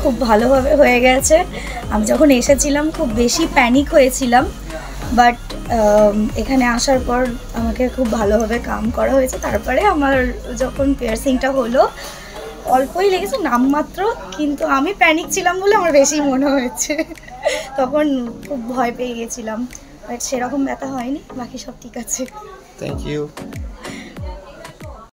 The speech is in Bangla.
খুব ভালোভাবে হয়ে গেছে। আমি যখন এসেছিলাম খুব বেশি প্যানিক হয়েছিলাম, বাট এখানে আসার পর আমাকে খুব ভালোভাবে কাম করা হয়েছে। তারপরে আমার যখন পিয়ার্সিংটা হলো অল্পই লেগেছে নামমাত্র, কিন্তু আমি প্যানিক ছিলাম বলে আমার বেশি মনে হয়েছে। তখন খুব ভয় পেয়ে গেছিলাম, বাট সেরকম ব্যথা হয়নি, বাকি সব ঠিক আছে। Thank you.